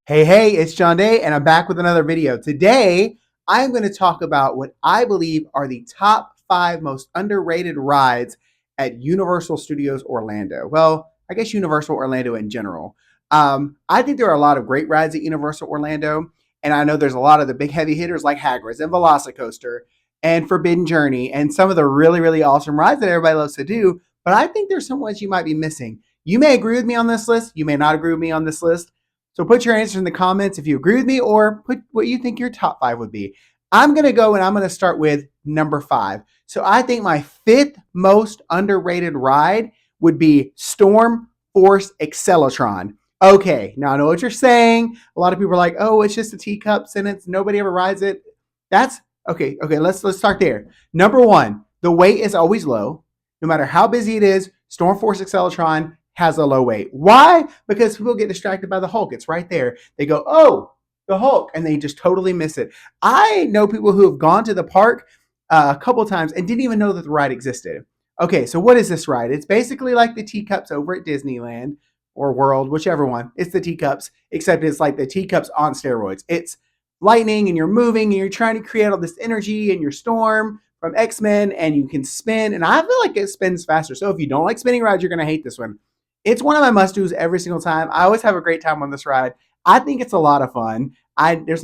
Hey, it's John Day, and I'm back with another video. Today, I'm going to talk about what I believe are the top 5 most underrated rides at Universal Studios Orlando. Well, I guess Universal Orlando in general. I think there are a lot of great rides at Universal Orlando, and I know there's a lot of the big heavy hitters like Hagrid's and Velocicoaster and Forbidden Journey and some of the really awesome rides that everybody loves to do, but I think there's some ones you might be missing. You may agree with me on this list. You may not agree with me on this list. So put your answers in the comments if you agree with me or put what you think your top 5 would be. I'm going to go and I'm going to start with number 5. So I think my 5th most underrated ride would be Storm Force Acceleratron. Okay, now I know what you're saying. A lot of people are like, "Oh, it's just the teacups and it's nobody ever rides it." That's okay. Let's start there. Number 1, the wait is always low. No matter how busy it is, Storm Force Acceleratron has a low wait. Why? Because people get distracted by the Hulk. It's right there. They go, "Oh, the Hulk," and they just totally miss it. I know people who have gone to the park a couple times and didn't even know that the ride existed. Okay, so what is this ride? It's basically like the teacups over at Disneyland or World, whichever one. It's the teacups, except it's like the teacups on steroids. It's lightning and you're moving and you're trying to create all this energy in your storm from X-Men and you can spin. And I feel like it spins faster. So if you don't like spinning rides, you're going to hate this one. It's one of my must-dos every single time. I always have a great time on this ride. I think it's a lot of fun. There's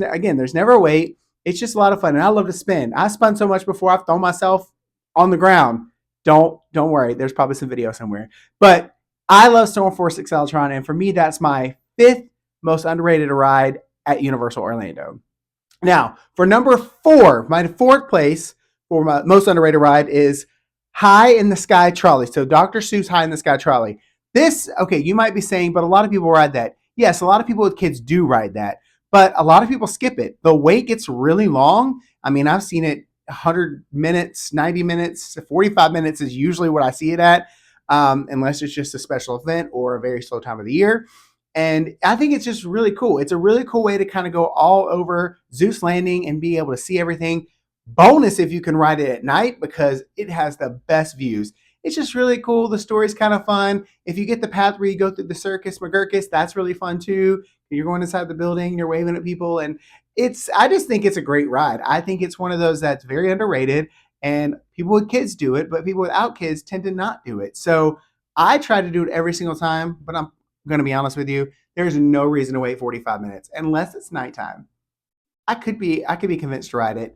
never a wait. It's just a lot of fun, and I love to spin. I spun so much before I've thrown myself on the ground. Don't worry. There's probably some video somewhere. But I love Storm Force Acceleratron, and for me, that's my 5th most underrated ride at Universal Orlando. Now, for number 4, my 4th place for my most underrated ride is High in the Sky Trolley. So Dr. Seuss High in the Sky Trolley. This, okay, you might be saying, but a lot of people ride that. Yes, a lot of people with kids do ride that, but a lot of people skip it. The wait gets really long. I mean, I've seen it 100 minutes, 90 minutes, 45 minutes is usually what I see it at, unless it's just a special event or a very slow time of the year. And I think it's just really cool. It's a really cool way to kind of go all over Zeus Landing and be able to see everything. Bonus if you can ride it at night because it has the best views. It's just really cool. The story's kind of fun. If you get the path where you go through the Circus McGurkus, that's really fun too. You're going inside the building, you're waving at people, and I just think it's a great ride. I think it's one of those that's very underrated, and people with kids do it, but people without kids tend to not do it. So I try to do it every single time, but I'm going to be honest with you. There's no reason to wait 45 minutes unless it's nighttime. I could be convinced to ride it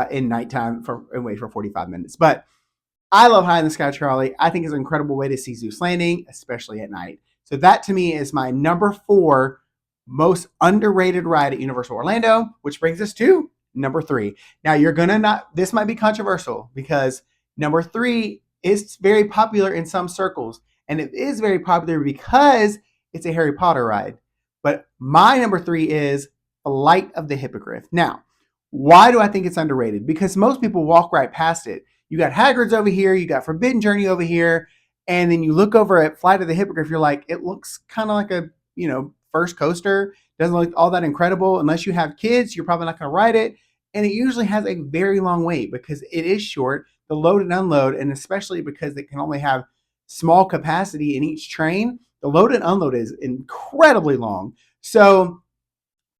in nighttime and wait for 45 minutes, but I love High in the Sky Trolley. I think it's an incredible way to see Zeus Landing, especially at night. So that to me is my number 4 most underrated ride at Universal Orlando, which brings us to number 3. Now you're gonna not. This might be controversial because number 3 is very popular in some circles, and it is very popular because it's a Harry Potter ride. But my number 3 is Flight of the Hippogriff. Now, why do I think it's underrated? Because most people walk right past it. You got Hagrid's over here, you got Forbidden Journey over here, and then you look over at Flight of the Hippogriff, you're like, it looks kind of like a, first coaster. Doesn't look all that incredible. Unless you have kids, you're probably not going to ride it. And it usually has a very long wait because it is short, the load and unload, and especially because it can only have small capacity in each train, the load and unload is incredibly long. So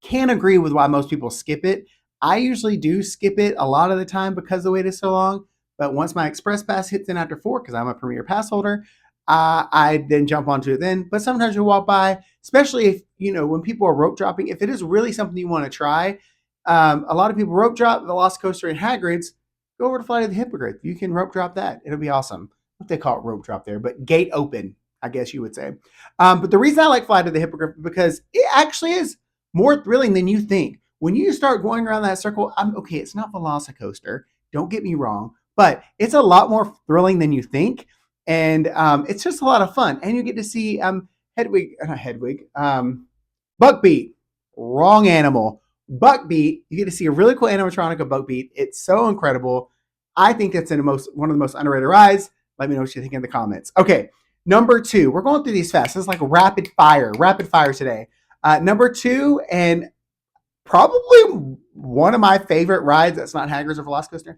can't agree with why most people skip it. I usually do skip it a lot of the time because the wait is so long. But once my Express Pass hits in after 4, because I'm a Premier Pass holder, I then jump onto it then. But sometimes you walk by, especially if, when people are rope dropping, if it is really something you want to try, a lot of people rope drop Velocicoaster and Hagrid's. Go over to Flight of the Hippogriff. You can rope drop that. It'll be awesome. What they call it rope drop there, but gate open, I guess you would say. But the reason I like Flight of the Hippogriff is because it actually is more thrilling than you think. When you start going around that circle, okay, it's not Velocicoaster. Don't get me wrong. But it's a lot more thrilling than you think, and it's just a lot of fun. And you get to see Buckbeat. Wrong animal. Buckbeat. You get to see a really cool animatronic of Buckbeat. It's so incredible. I think that's one of the most underrated rides. Let me know what you think in the comments. Okay, number 2. We're going through these fast. It's like rapid fire today. Number 2, and probably one of my favorite rides that's not Hagrid's or Velocicoaster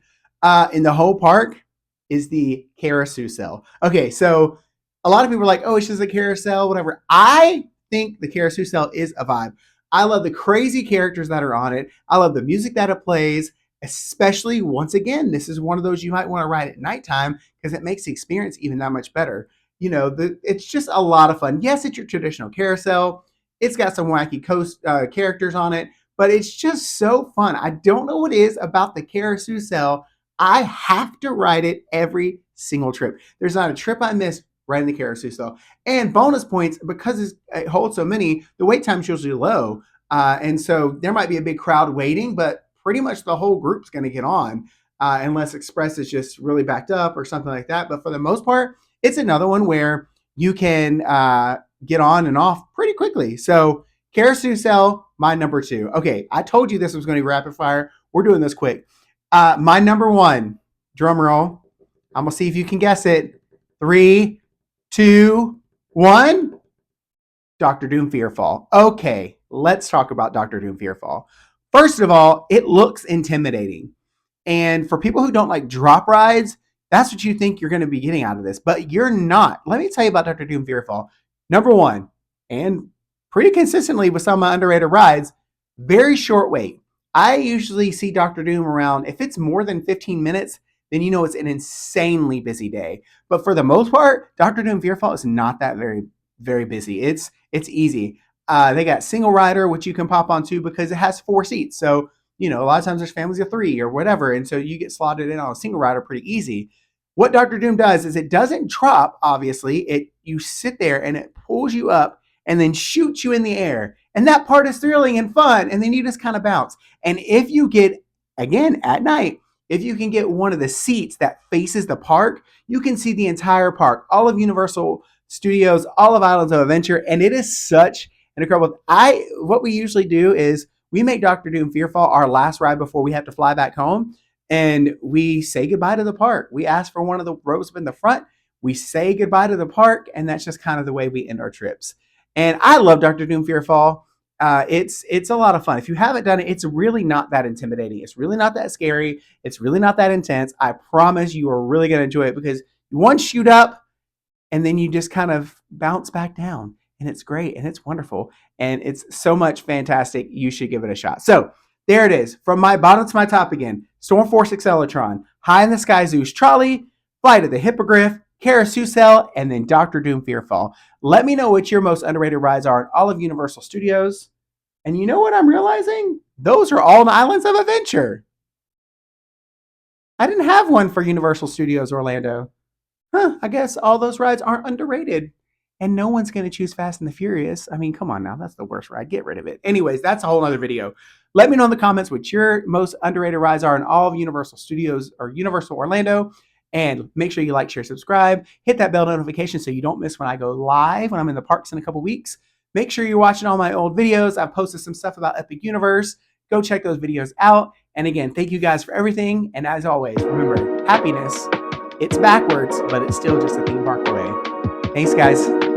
in the whole park is the carousel. Okay, so a lot of people are like, "Oh, it's just a carousel, whatever." I think the carousel is a vibe. I love the crazy characters that are on it. I love the music that it plays, especially once again, this is one of those you might want to ride at nighttime because it makes the experience even that much better. It's just a lot of fun. Yes, it's your traditional carousel. It's got some wacky coast characters on it, but it's just so fun. I don't know what it is about the carousel. I have to ride it every single trip. There's not a trip I miss riding the carousel. And bonus points, because it holds so many, the wait time is usually low. And so there might be a big crowd waiting, but pretty much the whole group's going to get on, unless Express is just really backed up or something like that. But for the most part, it's another one where you can get on and off pretty quickly. So Carousel, my number 2. Okay, I told you this was going to be rapid fire. We're doing this quick. My number 1, drum roll. I'm going to see if you can guess it. 3, 2, 1. Dr. Doom Fearfall. Okay, let's talk about Dr. Doom Fearfall. First of all, it looks intimidating. And for people who don't like drop rides, that's what you think you're going to be getting out of this. But you're not. Let me tell you about Dr. Doom Fearfall. Number 1, and pretty consistently with some of my underrated rides, very short wait. I usually see Dr. Doom around, if it's more than 15 minutes, then you know it's an insanely busy day. But for the most part, Dr. Doom Fearfall is not that very, very busy. It's easy. They got single rider, which you can pop onto because it has 4 seats. So, a lot of times there's families of 3 or whatever. And so you get slotted in on a single rider pretty easy. What Dr. Doom does is it doesn't drop, obviously. You sit there and it pulls you up and then shoots you in the air. And that part is thrilling and fun. And then you just kind of bounce. And if you get, again, at night, if you can get one of the seats that faces the park, you can see the entire park, all of Universal Studios, all of Islands of Adventure. And it is such an incredible. What we usually do is we make Dr. Doom Fearfall our last ride before we have to fly back home. And we say goodbye to the park. We ask for one of the rows up in the front. We say goodbye to the park. And that's just kind of the way we end our trips. And I love Dr. Doom Fearfall. It's a lot of fun. If you haven't done it, it's really not that intimidating. It's really not that scary. It's really not that intense. I promise you are really going to enjoy it because you one shoot up and then you just kind of bounce back down. And it's great and it's wonderful. And it's so much fantastic. You should give it a shot. So there it is. From my bottom to my top again. Storm Force Accelatron, High in the Sky Zeus Trolley, Flight of the Hippogriff, Carousel, and then Dr. Doom Fearfall. Let me know what your most underrated rides are in all of Universal Studios. And you know what I'm realizing? Those are all in Islands of Adventure. I didn't have one for Universal Studios Orlando. I guess all those rides aren't underrated. And no one's going to choose Fast and the Furious. I mean, come on now. That's the worst ride. Get rid of it. Anyways, that's a whole other video. Let me know in the comments what your most underrated rides are in all of Universal Studios or Universal Orlando. And make sure you like, share, subscribe. Hit that bell notification so you don't miss when I go live when I'm in the parks in a couple weeks. Make sure you're watching all my old videos. I've posted some stuff about Epic Universe. Go check those videos out. And again, thank you guys for everything. And as always, remember, happiness, it's backwards, but it's still just a theme park away. Thanks, guys.